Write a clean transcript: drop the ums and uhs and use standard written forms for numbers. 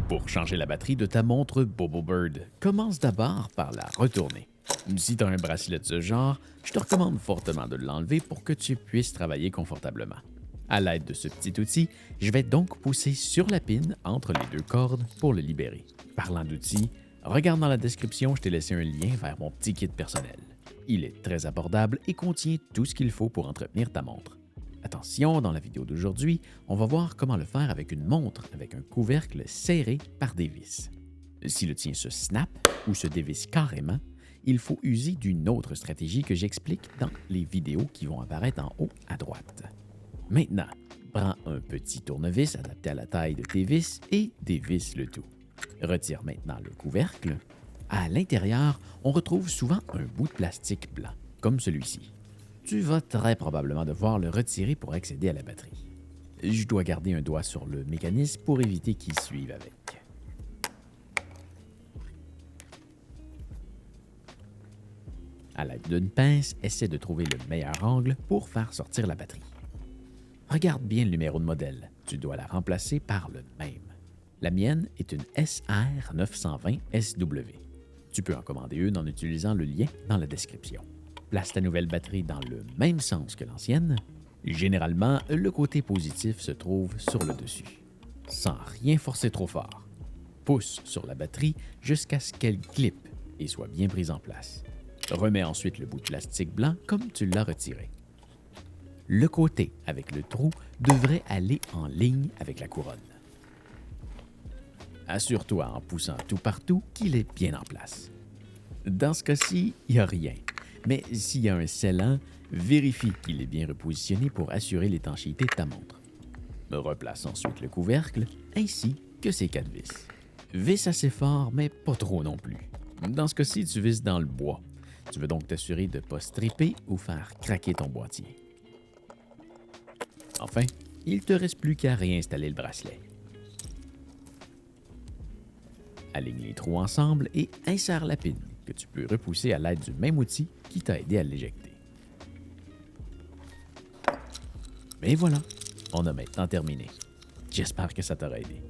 Pour changer la batterie de ta montre BoboBird, commence d'abord par la retourner. Si tu as un bracelet de ce genre, je te recommande fortement de l'enlever pour que tu puisses travailler confortablement. À l'aide de ce petit outil, je vais donc pousser sur la pine entre les deux cordes pour le libérer. Parlant d'outils, regarde dans la description, je t'ai laissé un lien vers mon petit kit personnel. Il est très abordable et contient tout ce qu'il faut pour entretenir ta montre. Attention, dans la vidéo d'aujourd'hui, on va voir comment le faire avec une montre avec un couvercle serré par des vis. Si le tien se snap ou se dévisse carrément, il faut user d'une autre stratégie que j'explique dans les vidéos qui vont apparaître en haut à droite. Maintenant, prends un petit tournevis adapté à la taille de tes vis et dévisse le tout. Retire maintenant le couvercle. À l'intérieur, on retrouve souvent un bout de plastique blanc, comme celui-ci. Tu vas très probablement devoir le retirer pour accéder à la batterie. Je dois garder un doigt sur le mécanisme pour éviter qu'il suive avec. À l'aide d'une pince, essaie de trouver le meilleur angle pour faire sortir la batterie. Regarde bien le numéro de modèle. Tu dois la remplacer par le même. La mienne est une SR920SW. Tu peux en commander une en utilisant le lien dans la description. Place ta nouvelle batterie dans le même sens que l'ancienne. Généralement, le côté positif se trouve sur le dessus. Sans rien forcer trop fort. Pousse sur la batterie jusqu'à ce qu'elle clippe et soit bien prise en place. Remets ensuite le bout de plastique blanc comme tu l'as retiré. Le côté avec le trou devrait aller en ligne avec la couronne. Assure-toi en poussant tout partout qu'il est bien en place. Dans ce cas-ci, il n'y a rien. Mais s'il y a un scellant, vérifie qu'il est bien repositionné pour assurer l'étanchéité de ta montre. Replace ensuite le couvercle ainsi que ses 4 vis. Visse assez fort, mais pas trop non plus. Dans ce cas-ci, tu visses dans le bois. Tu veux donc t'assurer de ne pas stripper ou faire craquer ton boîtier. Enfin, il ne te reste plus qu'à réinstaller le bracelet. Aligne les trous ensemble et insère la pine que tu peux repousser à l'aide du même outil qui t'a aidé à l'éjecter. Et voilà, on a maintenant terminé. J'espère que ça t'aura aidé.